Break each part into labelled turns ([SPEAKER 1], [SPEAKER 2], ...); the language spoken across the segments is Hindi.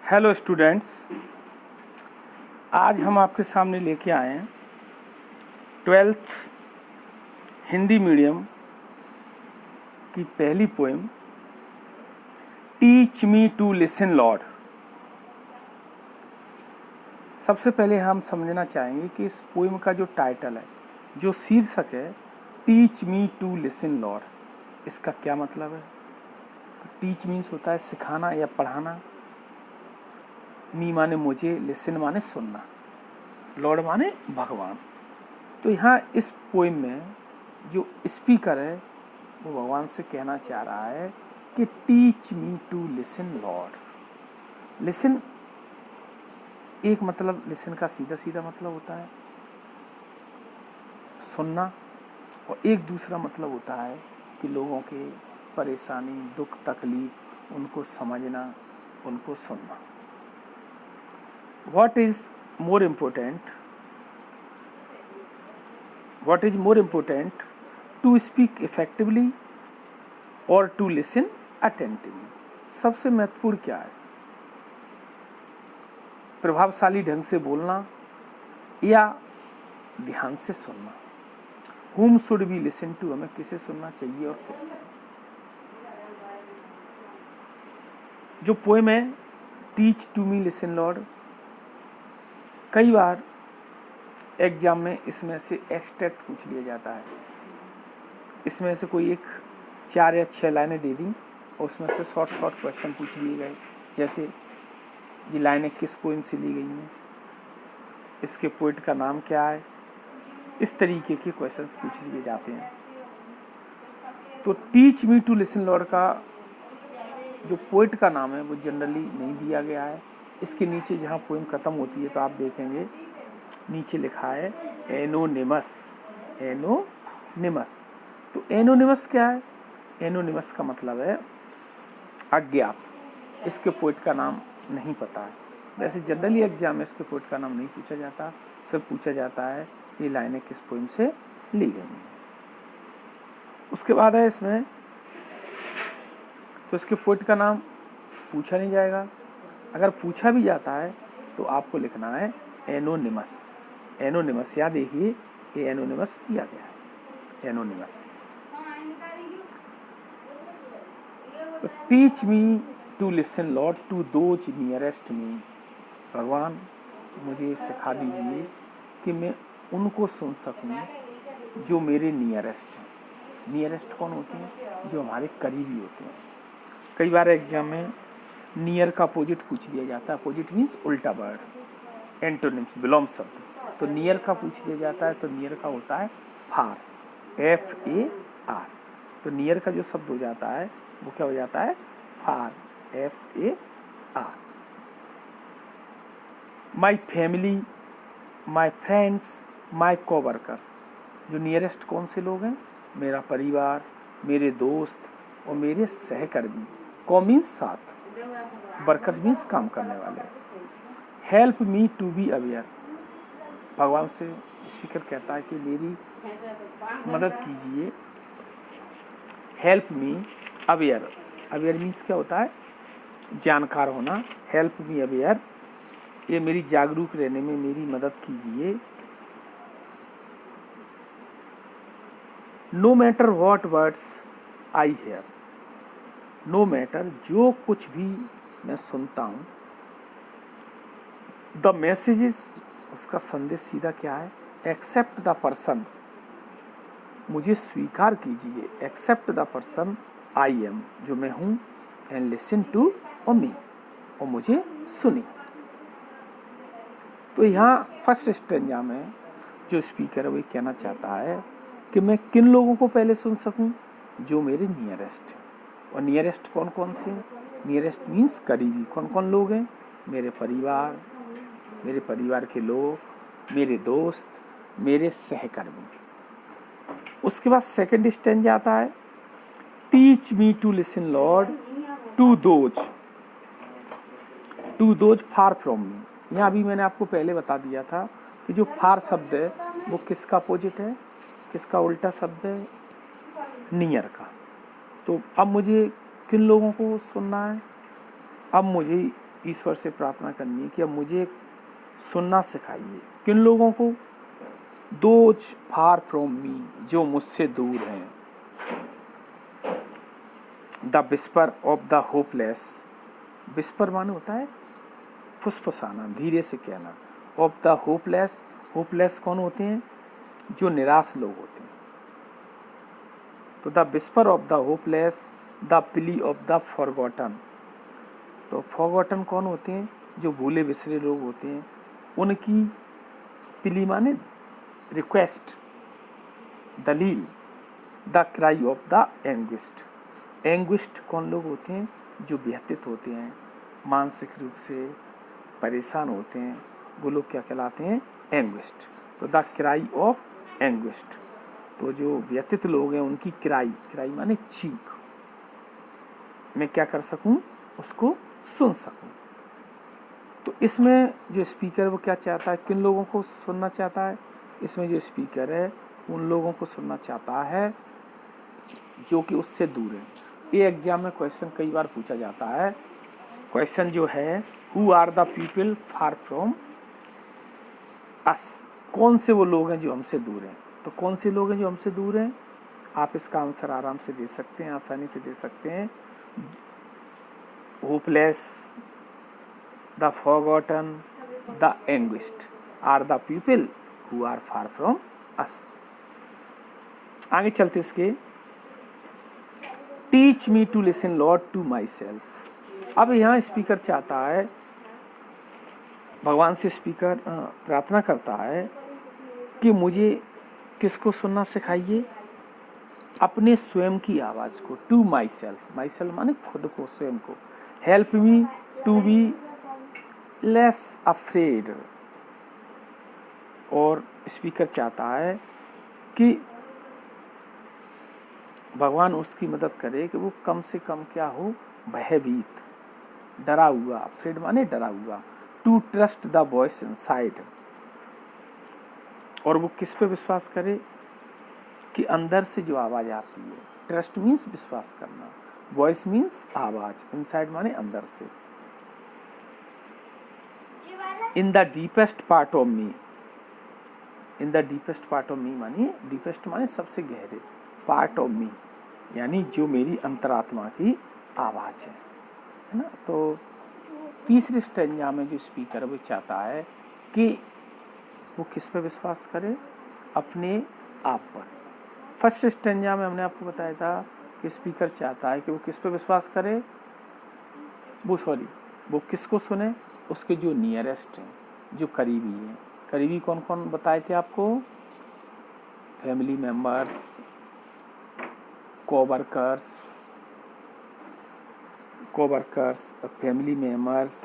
[SPEAKER 1] हेलो स्टूडेंट्स, आज हम आपके सामने लेके आए हैं 12th हिंदी मीडियम की पहली poem teach me to listen lord. सबसे पहले हम समझना चाहेंगे कि इस पोएम का जो टाइटल है, जो शीर्षक है teach me to listen lord, इसका क्या मतलब है। तो टीच मीन्स होता है सिखाना या पढ़ाना, मी माने मुझे, लिसन माने सुनना, लॉर्ड माने भगवान। तो यहाँ इस पोएम में जो स्पीकर है वो भगवान से कहना चाह रहा है कि teach me to listen lord. Listen एक मतलब, लिसन का सीधा सीधा मतलब होता है सुनना, और एक दूसरा मतलब होता है कि लोगों के परेशानी, दुख, तकलीफ, उनको समझना, उनको सुनना। What is more important to speak effectively or to listen attentively? सबसे महत्वपूर्ण क्या है, प्रभावशाली ढंग से बोलना या ध्यान से सुनना। Whom should we listen to? हमें किसे सुनना चाहिए और कैसे। जो पोएम है teach to me listen lord, कई बार एग्जाम में इसमें से एक्सट्रैक्ट पूछ लिया जाता है। इसमें से कोई एक 4 या 6 लाइनें दे दी और उसमें से शॉर्ट क्वेश्चन पूछ लिए गए, जैसे ये लाइनें किस पोएम से ली गई हैं, इसके पोइट का नाम क्या है, इस तरीके के क्वेश्चंस पूछ लिए जाते हैं। तो teach me to listen lord का जो पोइट का नाम है वो जनरली नहीं दिया गया है। इसके नीचे जहाँ पोएम ख़त्म होती है तो आप देखेंगे नीचे लिखा है एनोनिमस। एनोनिमस, तो एनोनिमस क्या है? एनोनिमस का मतलब है अज्ञात। इसके पोइट का नाम नहीं पता है। वैसे जनरली एग्जाम में इसके पोइट का नाम नहीं पूछा जाता, सिर्फ पूछा जाता है ये लाइनें किस पोएम से ली गई हैं। उसके बाद है इसमें, तो इसके पोइट का नाम पूछा नहीं जाएगा। अगर पूछा भी जाता है तो आपको लिखना है एनोनिमस। एनोनिमस, याद देखिए ये एनोनिमस दिया गया है, anonymous. Teach me to listen lord to those nearest me. भगवान मुझे सिखा दीजिए कि मैं उनको सुन सकूं जो मेरे नियरेस्ट हैं। नियरेस्ट कौन होते हैं? जो हमारे करीबी होते हैं। कई बार एग्जाम में नियर का अपोजिट पूछ लिया जाता है। अपोजिट मीन्स उल्टा वर्ड, एंटोनिम्स, विलोम शब्द। तो नियर का पूछ लिया जाता है तो नियर का होता है फार, FAR। तो नियर का जो शब्द हो जाता है वो क्या हो जाता है? फार, FAR। My family, my friends, my coworkers. जो नियरेस्ट कौन से लोग हैं? मेरा परिवार, मेरे दोस्त और मेरे सहकर्मी। को मीन्स साथ, वर्कर्स मीन्स काम करने वाले। Help me to be aware. भगवान से स्पीकर कहता है कि मेरी मदद कीजिए। Help me aware, aware means क्या होता है? जानकार होना। हेल्प मी अवेयर, ये मेरी जागरूक रहने में मेरी मदद कीजिए। No matter what words I hear. No matter, जो कुछ भी मैं सुनता हूँ, द मैसेजेस, उसका संदेश सीधा क्या है? एक्सेप्ट द पर्सन, मुझे स्वीकार कीजिए। Accept the person I am, जो मैं हूँ, एंड लिसन टू मी, और मुझे सुनी। तो यहाँ फर्स्ट स्टेंजा में जो स्पीकर है वो कहना चाहता है कि मैं किन लोगों को पहले सुन सकूं? जो मेरे नियरेस्ट हैं। और नियरेस्ट कौन कौन से हैं? नियरेस्ट मीन्स करीबी। कौन कौन लोग हैं? मेरे परिवार, मेरे परिवार के लोग, मेरे दोस्त, मेरे सहकर्मी। उसके बाद सेकंड स्टेंजा आता है teach me to listen lord to those far from me. यहाँ अभी मैंने आपको पहले बता दिया था कि जो फार शब्द है वो किसका अपोजिट है, किसका उल्टा शब्द है? नियर का। तो अब मुझे किन लोगों को सुनना है? अब मुझे ईश्वर से प्रार्थना करनी है कि अब मुझे सुनना सिखाइए। किन लोगों को? दोज फार फ्रॉम मी, जो मुझसे दूर हैं। The whisper of the hopeless, whisper माने होता है फुसफुसाना, धीरे से कहना। ऑफ द होपलेस, होपलेस कौन होते हैं? जो निराश लोग होते हैं। तो the whisper of the hopeless, the plea of the forgotten, तो फॉरगॉटन कौन होते हैं? जो भूले बिसरे लोग होते हैं, उनकी प्ली माने रिक्वेस्ट, दलील। द क्राई ऑफ द एंग्विस्ट, एंग्विस्ट कौन लोग होते हैं? जो व्यथित होते हैं, मानसिक रूप से परेशान होते हैं, वो लोग क्या कहलाते हैं? एंग्विस्ट। तो द क्राई ऑफ एंग्विस्ट, तो जो व्यथित लोग हैं उनकी क्राई, क्राई माने चीख, मैं क्या कर सकूं? उसको सुन सकूं। तो इसमें जो स्पीकर वो क्या चाहता है? किन लोगों को सुनना चाहता है? इसमें जो स्पीकर है उन लोगों को सुनना चाहता है जो कि उससे दूर है। ये एग्जाम में क्वेश्चन कई बार पूछा जाता है। क्वेश्चन जो है, who are the people far from us, कौन से वो लोग हैं जो हमसे दूर हैं? तो कौन से लोग हैं जो हमसे दूर हैं? आप इसका आंसर आराम से दे सकते हैं, आसानी से दे सकते हैं। Hopeless, the forgotten, the anguished are the people who are far from us. आगे चलते इसके, teach me to listen lord to myself. अब यहाँ स्पीकर चाहता है, भगवान से स्पीकर प्रार्थना करता है कि मुझे किसको सुनना सिखाइए? अपने स्वयं की आवाज़ को। To myself, myself माने खुद को, स्वयं को। Help me to be less afraid, और स्पीकर चाहता है कि भगवान उसकी मदद करे कि वो कम से कम क्या हो? भयभीत, डरा हुआ। अफ्रेड माने डरा हुआ। To trust the voice inside, और वो किस पे विश्वास करे? कि अंदर से जो आवाज़ आती है। ट्रस्ट मीन्स विश्वास करना, वॉइस मीन्स आवाज़, इनसाइड माने अंदर से। In the deepest part of me, in the deepest part of me मानिए, डीपेस्ट माने सबसे गहरे, पार्ट ऑफ मी यानी जो मेरी अंतरात्मा की आवाज़ है ना। तो तीसरे स्टेंजा में जो स्पीकर वो चाहता है कि वो किस पे विश्वास करे? अपने आप पर। फर्स्ट स्टेंजा में हमने आपको बताया था कि स्पीकर चाहता है कि वो किस पे विश्वास करे? वो किसको सुने? उसके जो नियरेस्ट हैं, जो करीबी हैं। करीबी कौन कौन बताए थे आपको? Family members, coworkers, family members,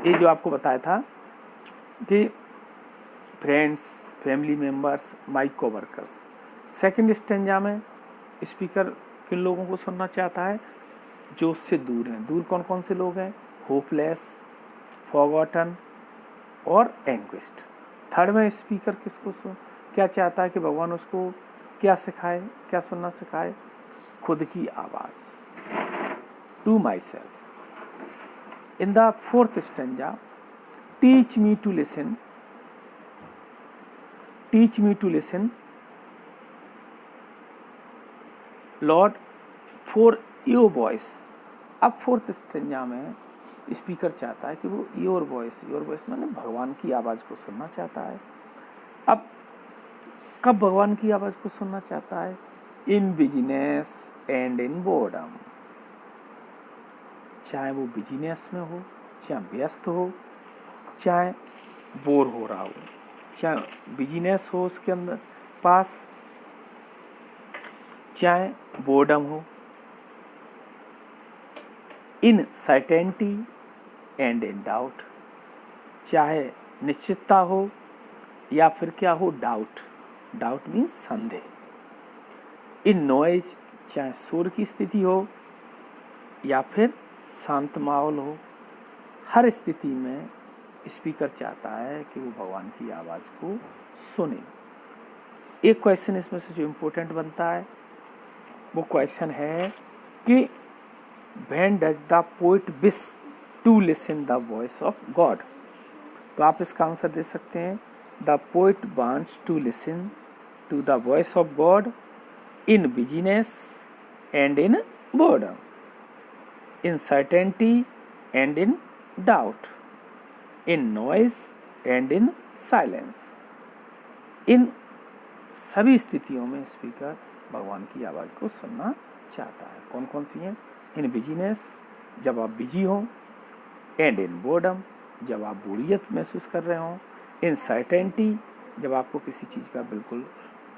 [SPEAKER 1] ये जो आपको बताया था कि फ्रेंड्स, फैमिली मेम्बर्स, माई कोवर्कर्स। सेकंड स्टेंजा में स्पीकर किन लोगों को सुनना चाहता है? जो उससे दूर हैं। दूर कौन कौन से लोग हैं? होपलेस, फॉरगॉटन और एंग्विस्ट। थर्ड में स्पीकर क्या चाहता है कि भगवान उसको क्या सिखाए, क्या सुनना सिखाए? खुद की आवाज़, to myself. In the fourth stanza, teach me to listen, teach me to listen lord for your voice. अब फोर्थ स्टेंजा में स्पीकर चाहता है कि वो योर वॉइस माने भगवान की आवाज़ को सुनना चाहता है। अब कब भगवान की आवाज़ को सुनना चाहता है? In business and in boredom, चाहे वो बिजनेस में हो, चाहे व्यस्त हो, चाहे बोर हो रहा हो, चाहे बिजनेस हो उसके अंदर पास, चाहे बोर्डम हो। इन सर्टेनिटी एंड इन डाउट, चाहे निश्चितता हो या फिर क्या हो? डाउट, डाउट मीन्स संदेह। इन नॉइज, चाहे शोर की स्थिति हो या फिर शांत माहौल हो, हर स्थिति में स्पीकर चाहता है कि वो भगवान की आवाज़ को सुने। एक क्वेश्चन इसमें से जो इम्पोर्टेंट बनता है वो क्वेश्चन है कि when does the poet wish to listen the voice of God. तो आप इसका आंसर दे सकते हैं the poet wants to listen to the voice of God in busyness and in boredom, in certainty and in doubt, in noise and in silence. इन सभी स्थितियों में स्पीकर भगवान की आवाज़ को सुनना चाहता है। कौन कौन सी हैं? इन बिजीनेस, जब आप बिजी हो, एंड इन बोर्डम, जब आप बोरियत महसूस कर रहे हो, इन सर्टेनिटी, जब आपको किसी चीज़ का बिल्कुल,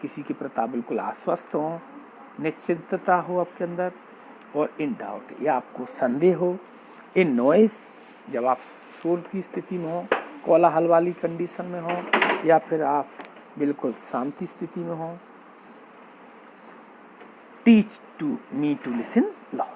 [SPEAKER 1] किसी के प्रति बिल्कुल आश्वस्त हो, निश्चितता हो आपके अंदर, और इन डाउट, या आपको संदेह हो, इन नॉइस, जब आप शोर की स्थिति में हो, कोलाहल वाली कंडीशन में हो, या फिर आप बिल्कुल शांति स्थिति में हो। Teach to me to listen Lord.